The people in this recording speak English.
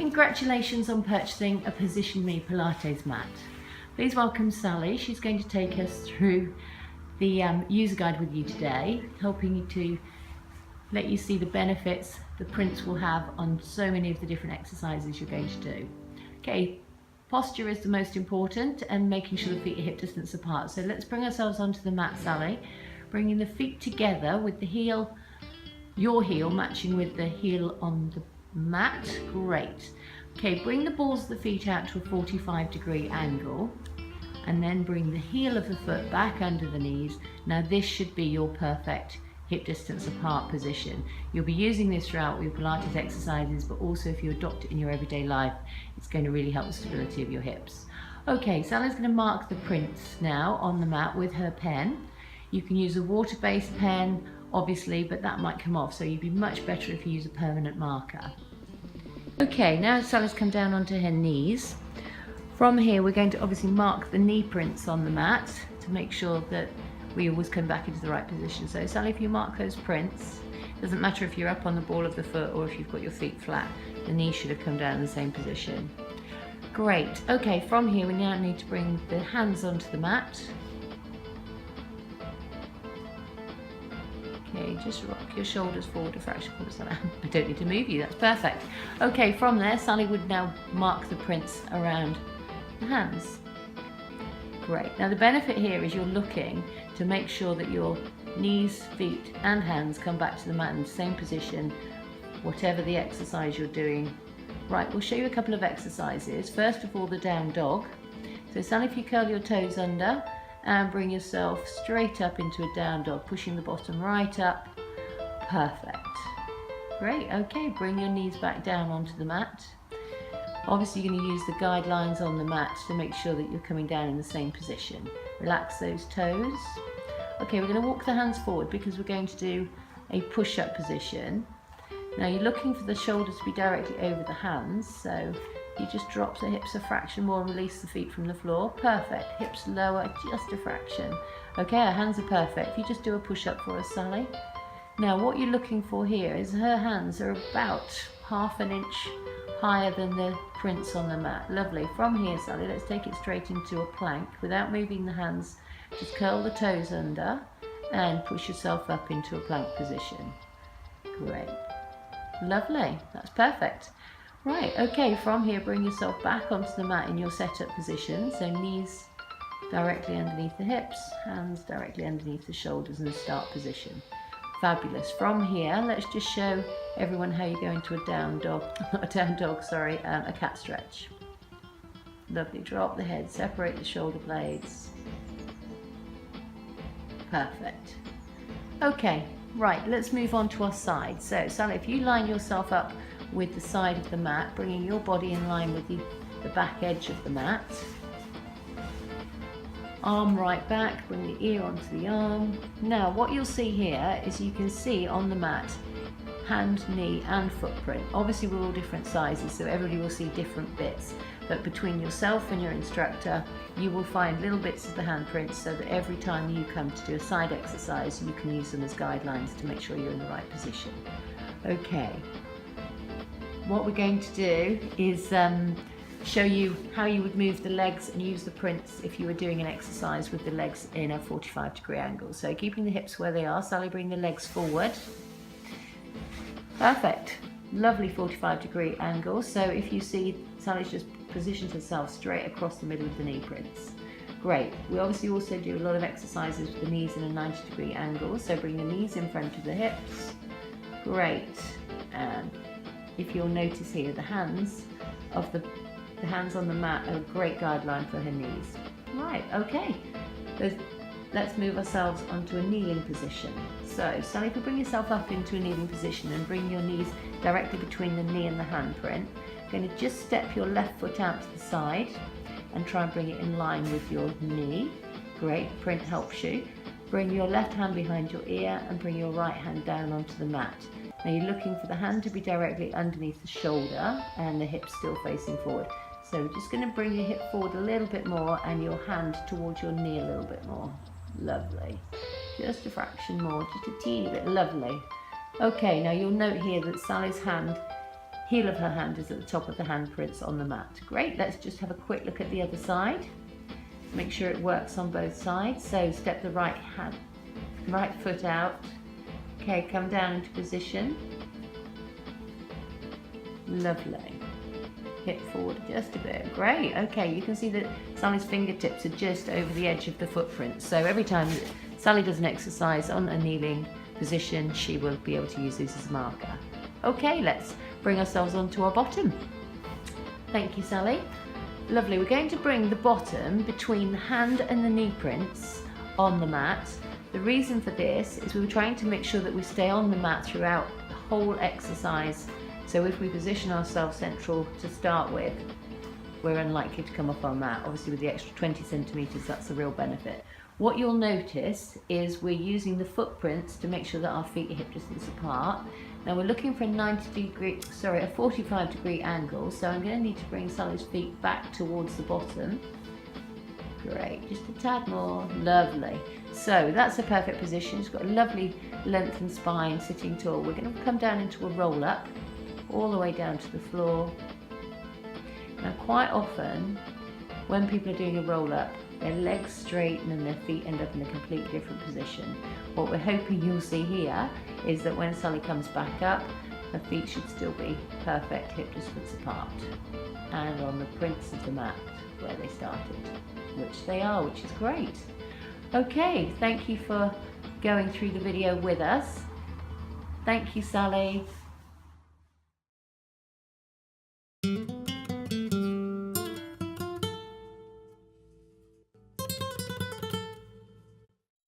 Congratulations on purchasing a Position Me Pilates mat. Please welcome Sally. She's going to take us through the user guide with you today, helping you to let you see the benefits the prints will have on so many of the different exercises you're going to do. Okay, posture is the most important and making sure the feet are hip distance apart. So let's bring ourselves onto the mat, Sally, bringing the feet together with the heel, your heel matching with the heel on the mat. Great. Okay, bring the balls of the feet out to a 45-degree angle and then bring the heel of the foot back under the knees. Now this should be your perfect hip distance apart position. You'll be using this throughout your Pilates exercises, but also if you adopt it in your everyday life, it's going to really help the stability of your hips. Okay, Sally's going to mark the prints now on the mat with her pen. You can use a water-based pen, obviously, but that might come off, so you'd be much better if you use a permanent marker. Okay, now Sally's come down onto her knees. From here, we're going to obviously mark the knee prints on the mat to make sure that we always come back into the right position. So Sally, if you mark those prints, doesn't matter if you're up on the ball of the foot or if you've got your feet flat, the knee should have come down in the same position. Great. Okay, from here we now need to bring the hands onto the mat. Okay, just rock your shoulders forward a fraction. I don't need to move you, that's perfect. Okay, from there, Sally would now mark the prints around the hands. Great. Now the benefit here is you're looking to make sure that your knees, feet and hands come back to the mat in the same position, whatever the exercise you're doing. Right, we'll show you a couple of exercises. First of all, the down dog. So Sally, if you curl your toes under and bring yourself straight up into a down dog, pushing the bottom right up. Perfect. Great, okay, bring your knees back down onto the mat. Obviously you're going to use the guidelines on the mat to make sure that you're coming down in the same position. Relax those toes. Okay, we're going to walk the hands forward because we're going to do a push-up position. Now you're looking for the shoulders to be directly over the hands, so you just drop the hips a fraction more and release the feet from the floor. Perfect. Hips lower just a fraction. Okay, our hands are perfect. If you just do a push-up for us, Sally. Now what you're looking for here is her hands are about ½ an inch higher than the prints on the mat. Lovely. From here, Sally, let's take it straight into a plank without moving the hands. Just curl the toes under and push yourself up into a plank position. Great. Lovely. That's perfect. Right, okay, from here bring yourself back onto the mat in your setup position. So knees directly underneath the hips, hands directly underneath the shoulders in the start position. Fabulous. From here, let's just show everyone how you go into a down dog, not a down dog, sorry, a cat stretch. Lovely. Drop the head, separate the shoulder blades. Perfect. Okay, right, let's move on to our side. So Sally, if you line yourself up with the side of the mat, bringing your body in line with the back edge of the mat. Arm right back, bring the ear onto the arm. Now what you'll see here is you can see on the mat hand, knee and footprint. Obviously we're all different sizes, so everybody will see different bits, but between yourself and your instructor you will find little bits of the handprints so that every time you come to do a side exercise you can use them as guidelines to make sure you're in the right position. Okay. What we're going to do is show you how you would move the legs and use the prints if you were doing an exercise with the legs in a 45-degree angle. So keeping the hips where they are, Sally, bring the legs forward. Perfect. Lovely 45-degree angle. So if you see, Sally's just positioned herself straight across the middle of the knee prints. Great. We obviously also do a lot of exercises with the knees in a 90-degree angle. So bring the knees in front of the hips. Great. And if you'll notice here, the hands on the mat are a great guideline for her knees. Right, okay. Let's move ourselves onto a kneeling position. So, Sally, if you bring yourself up into a kneeling position and bring your knees directly between the knee and the handprint, you're going to just step your left foot out to the side and try and bring it in line with your knee. Great, print helps you. Bring your left hand behind your ear and bring your right hand down onto the mat. Now you're looking for the hand to be directly underneath the shoulder and the hips still facing forward. So we're just going to bring your hip forward a little bit more and your hand towards your knee a little bit more. Lovely. Just a fraction more, just a teeny bit. Lovely. Okay, now you'll note here that Sally's hand heel of her hand is at the top of the handprints on the mat. Great, let's just have a quick look at the other side. Make sure it works on both sides. So step the right foot out. Okay, come down into position. Lovely. Hip forward just a bit. Great. Okay, you can see that Sally's fingertips are just over the edge of the footprint. So every time Sally does an exercise on a kneeling position, she will be able to use these as a marker. Okay, let's bring ourselves onto our bottom. Thank you, Sally. Lovely. We're going to bring the bottom between the hand and the knee prints on the mat. The reason for this is we were trying to make sure that we stay on the mat throughout the whole exercise. So if we position ourselves central to start with, we're unlikely to come off our mat. Obviously with the extra 20 centimeters, that's a real benefit. What you'll notice is we're using the footprints to make sure that our feet are hip distance apart. Now we're looking for a 45 degree angle, so I'm going to need to bring Sally's feet back towards the bottom. Great, just a tad more. Lovely. So that's a perfect position. She's got a lovely lengthened spine, sitting tall. We're going to come down into a roll up, all the way down to the floor. Now quite often, when people are doing a roll up, their legs straighten and their feet end up in a completely different position. What we're hoping you'll see here is that when Sally comes back up, her feet should still be perfect hip distance apart and on the prints of the mat where they started, which they are, which is great. Okay, thank you for going through the video with us. Thank you, Sally.